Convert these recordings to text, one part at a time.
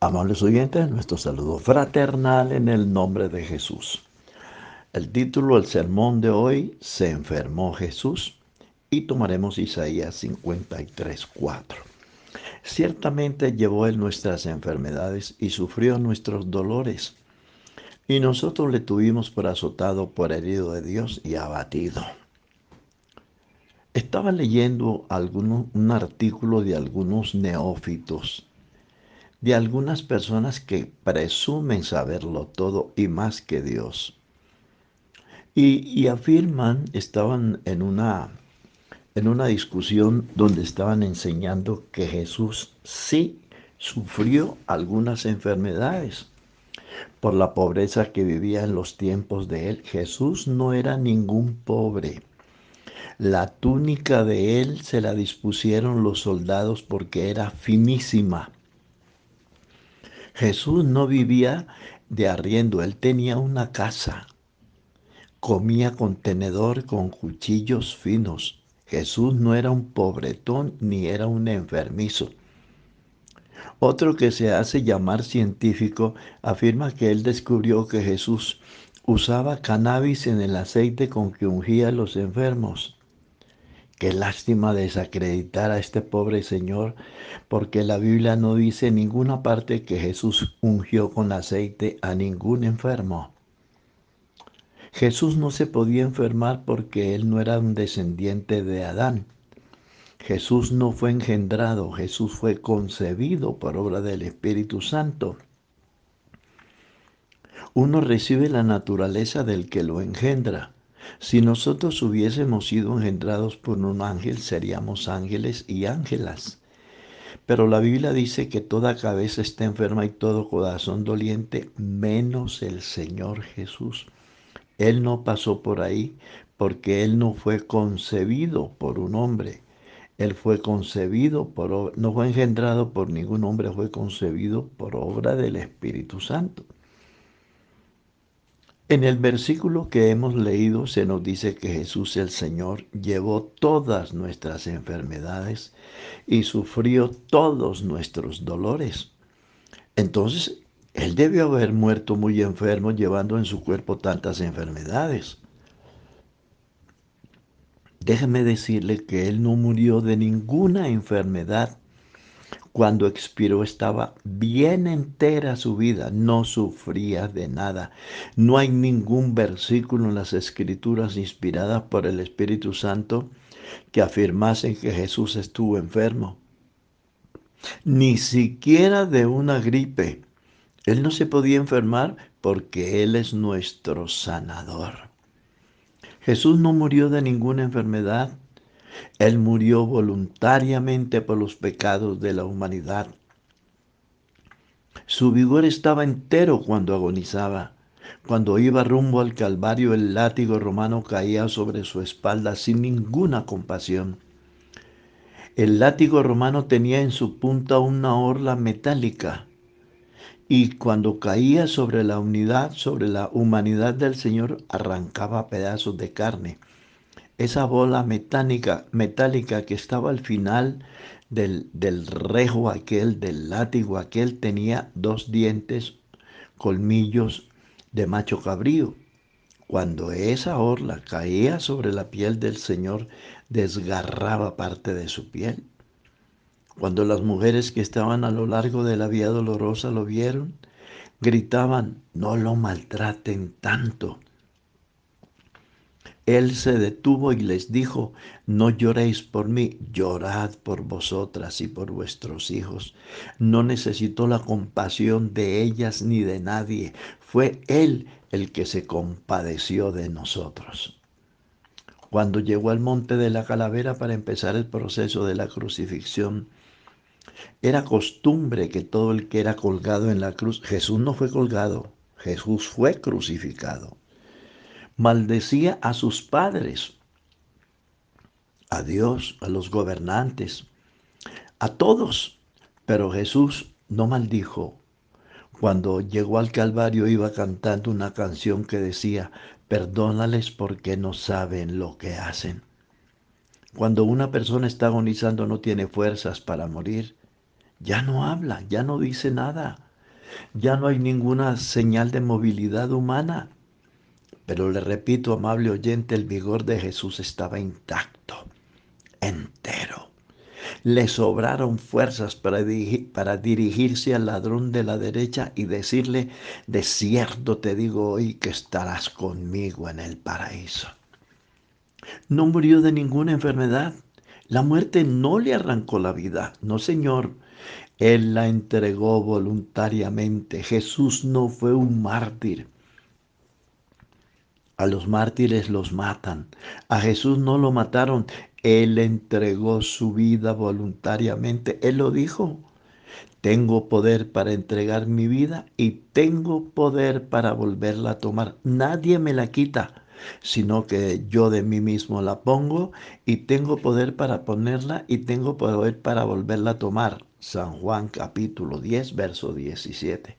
Amables oyentes, nuestro saludo fraternal en el nombre de Jesús. El título del sermón de hoy, Se enfermó Jesús, y tomaremos Isaías 53:4. Ciertamente llevó él nuestras enfermedades y sufrió nuestros dolores, y nosotros le tuvimos por azotado, por herido de Dios y abatido. Estaba leyendo un artículo de algunos neófitos, de algunas personas que presumen saberlo todo y más que Dios. Y afirman, estaban en una discusión donde estaban enseñando que Jesús sí sufrió algunas enfermedades por la pobreza que vivía en los tiempos de él. Jesús no era ningún pobre. La túnica de él se la dispusieron los soldados porque era finísima. Jesús no vivía de arriendo, él tenía una casa. Comía con tenedor, con cuchillos finos. Jesús no era un pobretón ni era un enfermizo. Otro que se hace llamar científico afirma que él descubrió que Jesús usaba cannabis en el aceite con que ungía a los enfermos. Qué lástima desacreditar a este pobre señor, porque la Biblia no dice en ninguna parte que Jesús ungió con aceite a ningún enfermo. Jesús no se podía enfermar porque él no era un descendiente de Adán. Jesús no fue engendrado, Jesús fue concebido por obra del Espíritu Santo. Uno recibe la naturaleza del que lo engendra. Si nosotros hubiésemos sido engendrados por un ángel, seríamos ángeles y ángelas. Pero la Biblia dice que toda cabeza está enferma y todo corazón doliente, menos el Señor Jesús. Él no pasó por ahí porque él no fue concebido por un hombre. Él fue concebido no fue engendrado por ningún hombre, fue concebido por obra del Espíritu Santo. En el versículo que hemos leído se nos dice que Jesús el Señor llevó todas nuestras enfermedades y sufrió todos nuestros dolores. Entonces, él debió haber muerto muy enfermo llevando en su cuerpo tantas enfermedades. Déjeme decirle que él no murió de ninguna enfermedad. Cuando expiró estaba bien entera su vida, no sufría de nada. No hay ningún versículo en las Escrituras inspiradas por el Espíritu Santo que afirmasen que Jesús estuvo enfermo. Ni siquiera de una gripe. Él no se podía enfermar porque Él es nuestro sanador. Jesús no murió de ninguna enfermedad. Él murió voluntariamente por los pecados de la humanidad. Su vigor estaba entero cuando agonizaba. Cuando iba rumbo al Calvario, el látigo romano caía sobre su espalda sin ninguna compasión. El látigo romano tenía en su punta una orla metálica y cuando caía sobre la unidad, sobre la humanidad del Señor, arrancaba pedazos de carne. Esa bola metálica que estaba al final del rejo aquel, del látigo aquel, tenía dos dientes, colmillos de macho cabrío. Cuando esa orla caía sobre la piel del Señor, desgarraba parte de su piel. Cuando las mujeres que estaban a lo largo de la vía dolorosa lo vieron, gritaban, no lo maltraten tanto. Él se detuvo y les dijo, no lloréis por mí, llorad por vosotras y por vuestros hijos. No necesitó la compasión de ellas ni de nadie. Fue Él el que se compadeció de nosotros. Cuando llegó al monte de la calavera para empezar el proceso de la crucifixión, era costumbre que todo el que era colgado en la cruz, Jesús no fue colgado, Jesús fue crucificado. Maldecía a sus padres, a Dios, a los gobernantes, a todos. Pero Jesús no maldijo. Cuando llegó al Calvario iba cantando una canción que decía, perdónales porque no saben lo que hacen. Cuando una persona está agonizando no tiene fuerzas para morir, ya no habla, ya no dice nada. Ya no hay ninguna señal de movilidad humana. Pero le repito, amable oyente, el vigor de Jesús estaba intacto, entero. Le sobraron fuerzas para dirigirse al ladrón de la derecha y decirle, de cierto te digo hoy que estarás conmigo en el paraíso. No murió de ninguna enfermedad. La muerte no le arrancó la vida. No, Señor. Él la entregó voluntariamente. Jesús no fue un mártir. A los mártires los matan. A Jesús no lo mataron. Él entregó su vida voluntariamente. Él lo dijo. Tengo poder para entregar mi vida y tengo poder para volverla a tomar. Nadie me la quita, sino que yo de mí mismo la pongo y tengo poder para ponerla y tengo poder para volverla a tomar. San Juan capítulo 10, verso 17.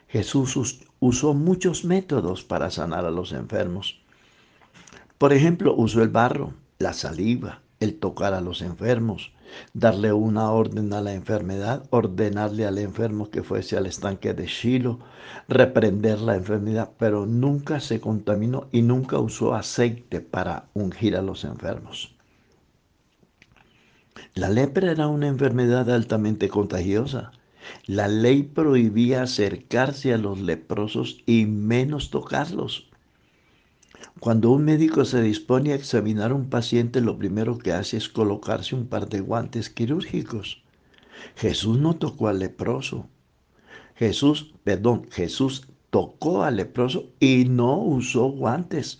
Jesús usó muchos métodos para sanar a los enfermos. Por ejemplo, usó el barro, la saliva, el tocar a los enfermos, darle una orden a la enfermedad, ordenarle al enfermo que fuese al estanque de Shiloh, reprender la enfermedad, pero nunca se contaminó y nunca usó aceite para ungir a los enfermos. La lepra era una enfermedad altamente contagiosa. La ley prohibía acercarse a los leprosos y menos tocarlos. Cuando un médico se dispone a examinar a un paciente, lo primero que hace es colocarse un par de guantes quirúrgicos. Jesús no tocó al leproso. Jesús tocó al leproso y no usó guantes.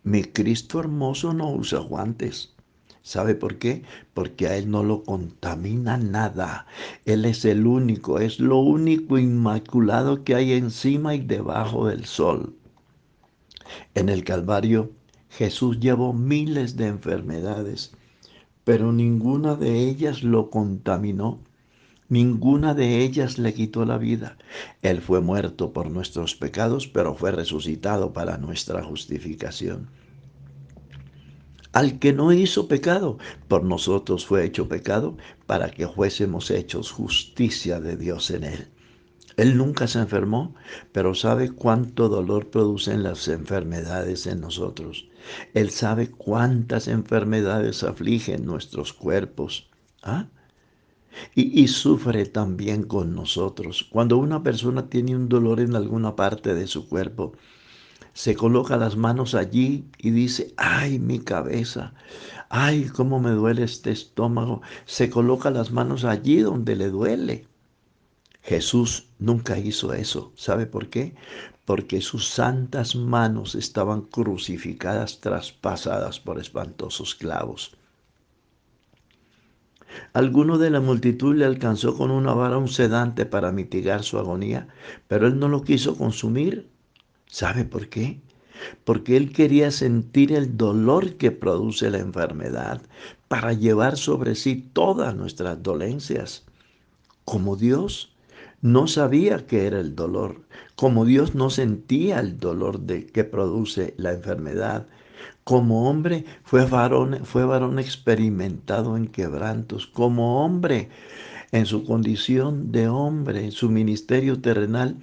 Mi Cristo hermoso no usa guantes. ¿Sabe por qué? Porque a Él no lo contamina nada. Él es el único, es lo único inmaculado que hay encima y debajo del sol. En el Calvario, Jesús llevó miles de enfermedades, pero ninguna de ellas lo contaminó, ninguna de ellas le quitó la vida. Él fue muerto por nuestros pecados, pero fue resucitado para nuestra justificación. Al que no hizo pecado, por nosotros fue hecho pecado, para que fuésemos hechos justicia de Dios en él. Él nunca se enfermó, pero sabe cuánto dolor producen las enfermedades en nosotros. Él sabe cuántas enfermedades afligen nuestros cuerpos. ¿Ah? Y sufre también con nosotros. Cuando una persona tiene un dolor en alguna parte de su cuerpo, se coloca las manos allí y dice, ay, mi cabeza, ay, cómo me duele este estómago. Se coloca las manos allí donde le duele. Jesús nunca hizo eso. ¿Sabe por qué? Porque sus santas manos estaban crucificadas, traspasadas por espantosos clavos. Alguno de la multitud le alcanzó con una vara un sedante para mitigar su agonía, pero él no lo quiso consumir. ¿Sabe por qué? Porque él quería sentir el dolor que produce la enfermedad para llevar sobre sí todas nuestras dolencias. Como Dios no sabía qué era el dolor, como Dios no sentía el dolor que produce la enfermedad, como hombre fue varón experimentado en quebrantos, como hombre en su condición de hombre, en su ministerio terrenal,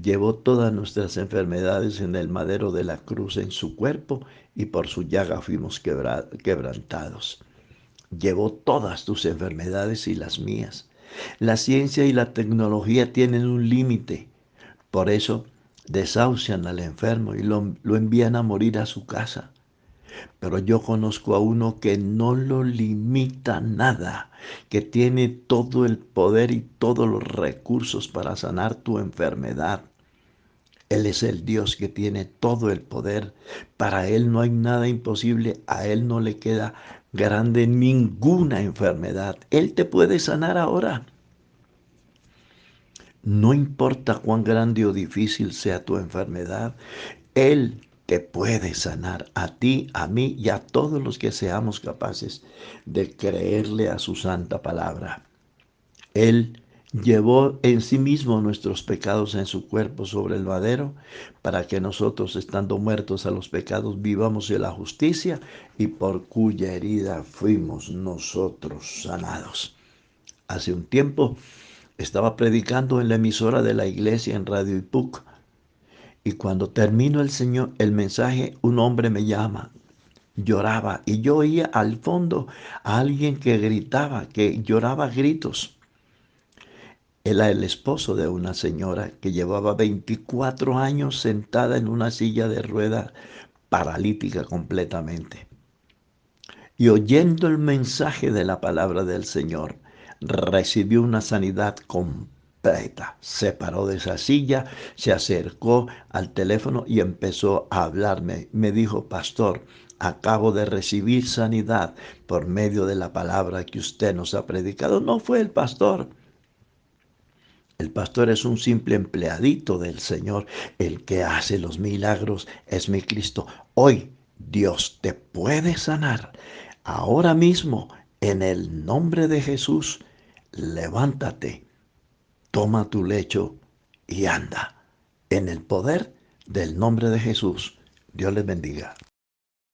llevó todas nuestras enfermedades en el madero de la cruz en su cuerpo y por su llaga fuimos quebrantados. Llevó todas tus enfermedades y las mías. La ciencia y la tecnología tienen un límite. Por eso desahucian al enfermo y lo envían a morir a su casa. Pero yo conozco a uno que no lo limita nada, que tiene todo el poder y todos los recursos para sanar tu enfermedad. Él es el Dios que tiene todo el poder. Para Él no hay nada imposible. A Él no le queda grande ninguna enfermedad. Él te puede sanar ahora. No importa cuán grande o difícil sea tu enfermedad, Él te puede sanar a ti, a mí y a todos los que seamos capaces de creerle a su santa palabra. Él llevó en sí mismo nuestros pecados en su cuerpo sobre el madero, para que nosotros, estando muertos a los pecados, vivamos en la justicia y por cuya herida fuimos nosotros sanados. Hace un tiempo Estaba predicando en la emisora de la iglesia en Radio Ipuc. Y cuando termino el mensaje, un hombre me llama. Lloraba y yo oía al fondo a alguien que gritaba, que lloraba a gritos. Él era el esposo de una señora que llevaba 24 años sentada en una silla de ruedas, paralítica completamente. Y oyendo el mensaje de la palabra del Señor, recibió una sanidad completa. Se paró de esa silla, se acercó al teléfono y empezó a hablarme. Me dijo, pastor, acabo de recibir sanidad por medio de la palabra que usted nos ha predicado. No fue el pastor. El pastor es un simple empleadito del Señor. El que hace los milagros es mi Cristo. Hoy Dios te puede sanar. Ahora mismo, en el nombre de Jesús, levántate, toma tu lecho y anda. En el poder del nombre de Jesús. Dios les bendiga.